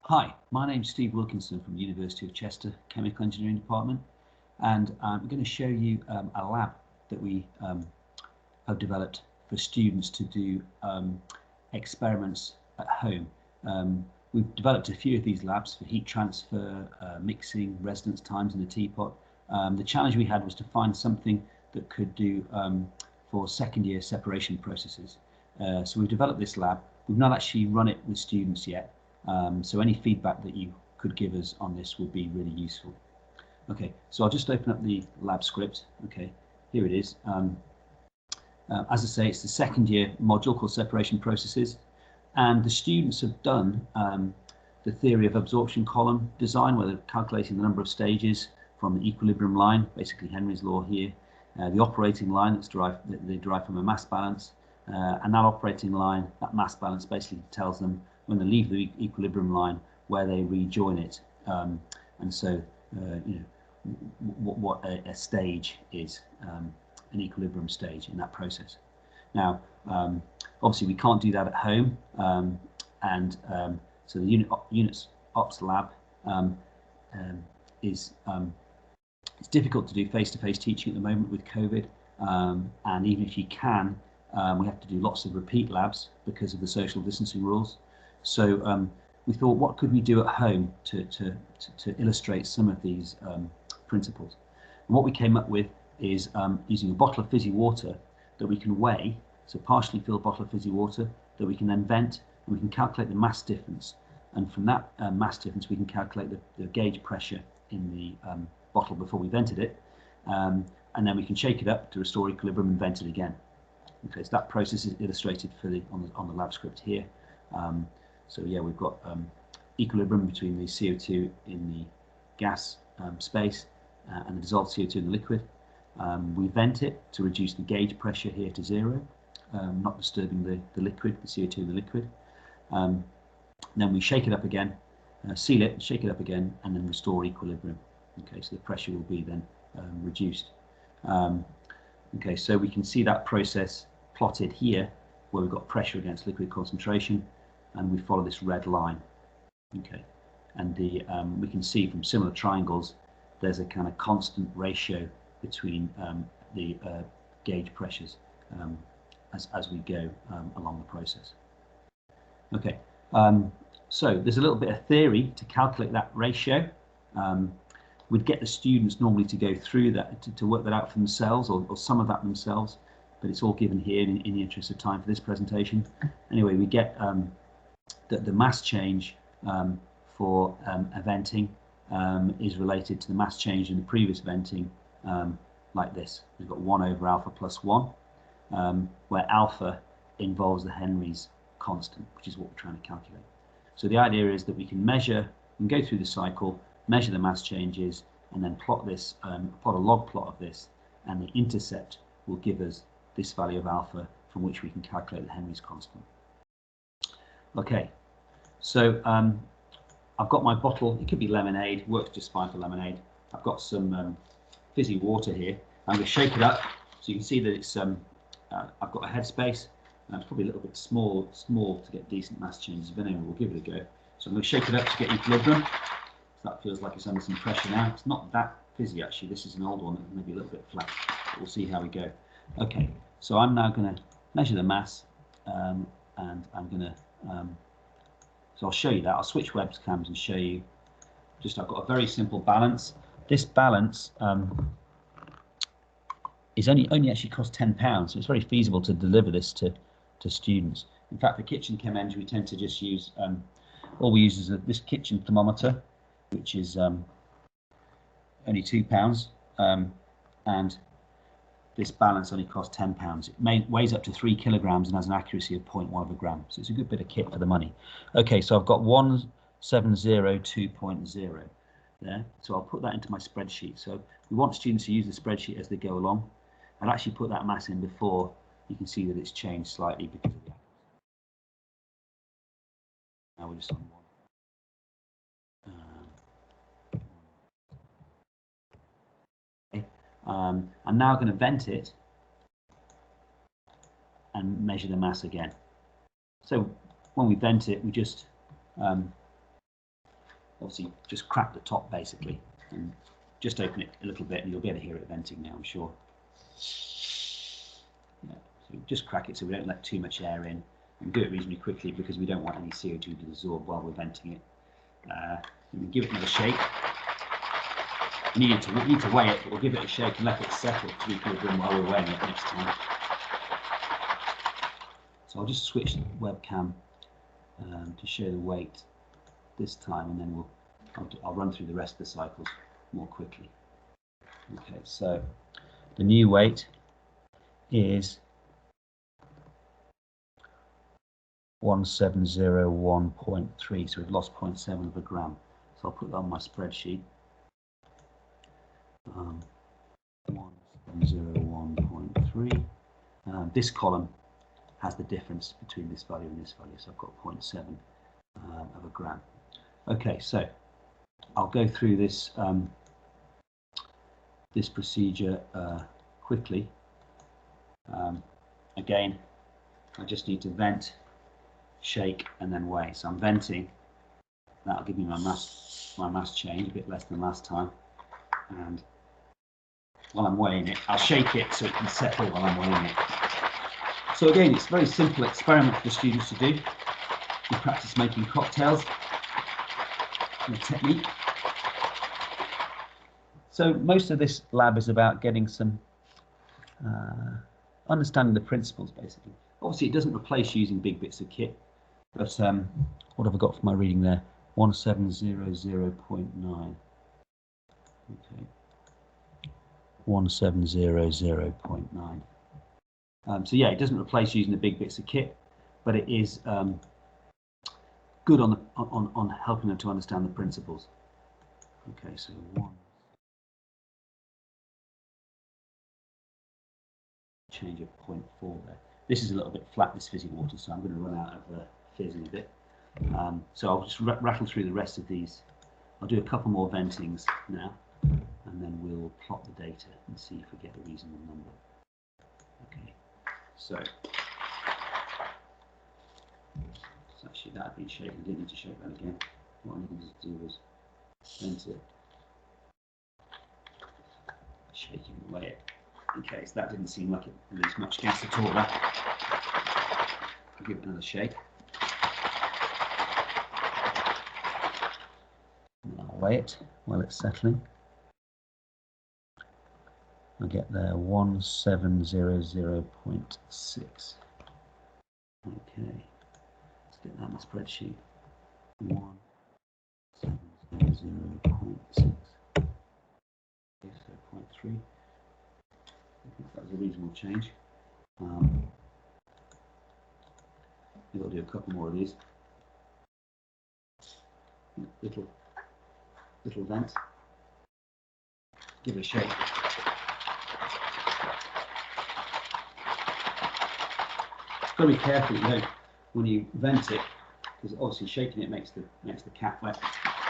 Hi, my name's Steve Wilkinson from the University of Chester Chemical Engineering Department, and I'm going to show you a lab that we have developed for students to do experiments at home. We've developed a few of these labs for heat transfer, mixing, residence times in the teapot. The challenge we had was to find something that could do for second year separation processes. So we've developed this lab. We've not actually run it with students yet. So any feedback that you could give us on this would be really useful. Okay, so I'll just open up the lab script. Okay, here it is. As I say, it's the second year module called Separation Processes, and the students have done the theory of absorption column design, where they're calculating the number of stages from the equilibrium line, basically Henry's law here, the operating line that's they derive from a mass balance, and that operating line, that mass balance, basically tells them when they leave the equilibrium line where they rejoin it, and so you know what a stage is, an equilibrium stage in that process. Now, obviously we can't do that at home, so the units ops lab is it's difficult to do face-to-face teaching at the moment with COVID, and even if you can, we have to do lots of repeat labs because of the social distancing rules. So we thought, what could we do at home to illustrate some of these principles? And what we came up with is using a bottle of fizzy water that we can weigh, so partially filled bottle of fizzy water that we can then vent, and we can calculate the mass difference. And from that mass difference, we can calculate the gauge pressure in the bottle before we vented it, and then we can shake it up to restore equilibrium and vent it again. Okay, so that process is illustrated on the lab script here. So yeah, we've got equilibrium between the CO2 in the gas space and the dissolved CO2 in the liquid. We vent it to reduce the gauge pressure here to 0, not disturbing the liquid, the CO2 in the liquid. Then we shake it up again, seal it, shake it up again, and then restore equilibrium. Okay, so the pressure will be then reduced. Okay, so we can see that process plotted here, where we've got pressure against liquid concentration, and we follow this red line. Okay, and we can see from similar triangles there's a kind of constant ratio between the gauge pressures as we go along the process. Okay, so there's a little bit of theory to calculate that ratio. We'd get the students normally to go through that, to work that out for themselves, or some of that themselves, but it's all given here in the interest of time for this presentation. Anyway, we get the mass change for a venting is related to the mass change in the previous venting, like this. We've got 1 over alpha plus 1, where alpha involves the Henry's constant, which is what we're trying to calculate. So the idea is that we can measure and go through the cycle, measure the mass changes, and then plot this, plot a log plot of this, and the intercept will give us this value of alpha, from which we can calculate the Henry's constant. Okay, so I've got my bottle. It could be lemonade, works just fine for lemonade. I've got some fizzy water here. I'm going to shake it up so you can see that it's I've got a headspace. It's probably a little bit small to get decent mass changes, but anyway, we'll give it a go. So I'm going to shake it up to get equilibrium. So that feels like it's under some pressure now. It's not that fizzy actually. This is an old one, maybe a little bit flat. But we'll see how we go. Okay, so I'm now going to measure the mass, and I'm going to so I'll show you that. I'll switch webcams and show you. I've got a very simple balance. This balance is only actually costs £10, so it's very feasible to deliver this to students. In fact, for kitchen ChemEng, we tend to just use all we use is this kitchen thermometer, which is only £2, and this balance only costs £10. It weighs up to 3 kilograms and has an accuracy of 0.1 of a gram. So it's a good bit of kit for the money. Okay, so I've got 1702.0 there. So I'll put that into my spreadsheet. So we want students to use the spreadsheet as they go along. I'll actually put that mass in before. You can see that it's changed slightly because of the accuracy. Now we're just on 1. I'm now going to vent it and measure the mass again. So when we vent it, we just obviously just crack the top basically, and just open it a little bit, and you'll be able to hear it venting now, I'm sure. Yeah, so just crack it so we don't let too much air in, and do it reasonably quickly because we don't want any CO2 to absorb while we're venting it. We give it another shake. You need to weigh it, but we'll give it a shake and let it settle to equilibrium while we're weighing it next time. So I'll just switch the webcam to show the weight this time, and then I'll run through the rest of the cycles more quickly. Okay, so the new weight is 1701.3, so we've lost 0.7 of a gram. So I'll put that on my spreadsheet. 1701.3. This column has the difference between this value and this value, so I've got 0.7 of a gram. Okay, so I'll go through this this procedure quickly. Again, I just need to vent, shake, and then weigh. So I'm venting. That'll give me my mass change, a bit less than last time. And while I'm weighing it, I'll shake it so it can settle while I'm weighing it. So again, it's a very simple experiment for the students to do. We practice making cocktails and a technique. So most of this lab is about getting some understanding the principles, basically. Obviously, it doesn't replace using big bits of kit, but what have I got for my reading there? 1700.9. Okay. 1700.9. So yeah, it doesn't replace using the big bits of kit, but it is good on helping them to understand the principles. Okay, so change of 0.4 there. This is a little bit flat, this fizzy water, so I'm going to run out of fizz in a bit. So I'll just rattle through the rest of these. I'll do a couple more ventings now, and then we'll plot the data and see if we get a reasonable number. Okay, so actually that had been shaken, I didn't need to shake that again. What I needed to do was vent it, shake it and weigh it. Okay, so that didn't seem like it released much gas at all. I'll give it another shake. And I'll weigh it while it's settling. I get there 1700.6. Okay, let's get that in the spreadsheet. 1700.6. Okay, so 0.3. I think that was a reasonable change. Maybe I'll do a couple more of these. Little vent. Give it a shake. Got to be careful, when you vent it, because obviously shaking it makes the cap wet.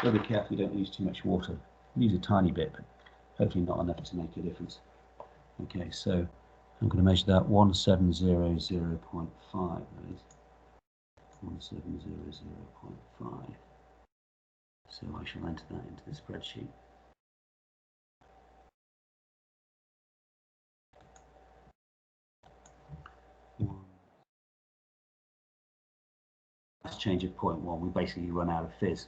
Got to be careful you don't use too much water. Use a tiny bit, but hopefully not enough to make a difference. Okay, so I'm going to measure that 1700.5. That is 1700.5. So I shall enter that into the spreadsheet. Let's change of 0.1. We basically run out of fizz.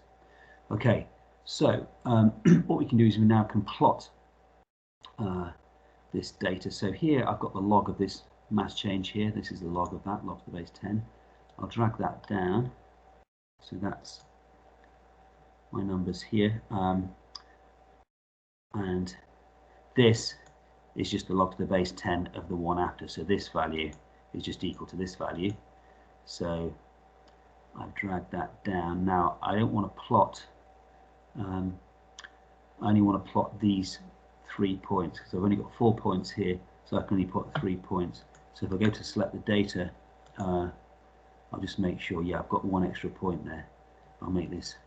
Okay, so what we can do is we now can plot this data. So here I've got the log of this mass change here. This is the log of that, log to the base 10. I'll drag that down. So that's my numbers here. And this is just the log to the base 10 of the one after. So this value is just equal to this value. So I've dragged that down. Now I don't want to plot, I only want to plot these 3 points. So I've only got 4 points here, so I can only put 3 points. So if I go to select the data, I'll just make sure, yeah, I've got 1 extra point there. I'll make this,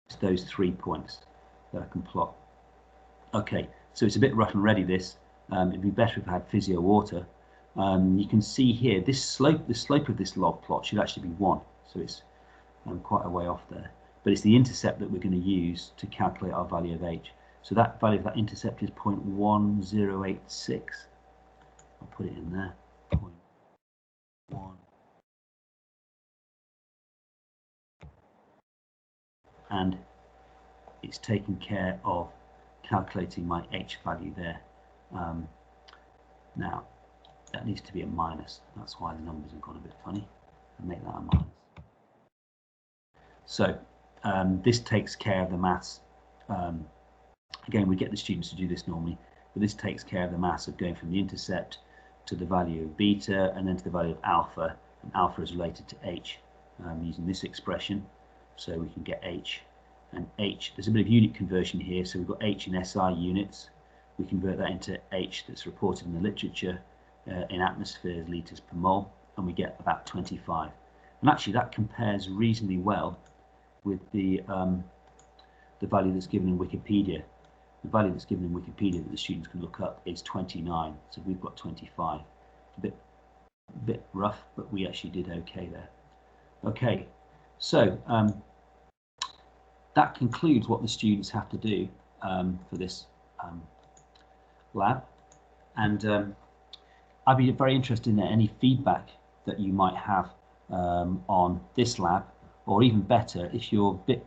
it's those 3 points that I can plot. Okay, so it's a bit rough and ready this. It'd be better if I had physio water. You can see here, this slope, the slope of this log plot should actually be 1. So it's quite a way off there. But it's the intercept that we're going to use to calculate our value of h. So that value of that intercept is 0.1086. I'll put it in there. 0.1. And it's taking care of calculating my h value there. Now, that needs to be a minus. That's why the numbers have gone a bit funny. I'll make that a minus. So this takes care of the maths. Again, we get the students to do this normally, but this takes care of the maths of going from the intercept to the value of beta and then to the value of alpha. And alpha is related to h using this expression. So we can get h. And h, there's a bit of unit conversion here. So we've got h in SI units. We convert that into h that's reported in the literature in atmospheres, litres per mole, and we get about 25. And actually that compares reasonably well with the value that's given in Wikipedia. The value that's given in Wikipedia that the students can look up is 29, so we've got 25. It's a bit rough, but we actually did okay there. Okay, so that concludes what the students have to do for this lab, and I'd be very interested in any feedback that you might have on this lab, or even better, if you're a bit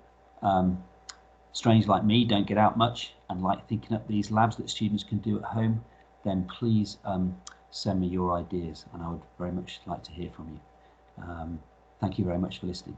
strange like me, don't get out much and like thinking up these labs that students can do at home, then please send me your ideas, and I would very much like to hear from you. Thank you very much for listening.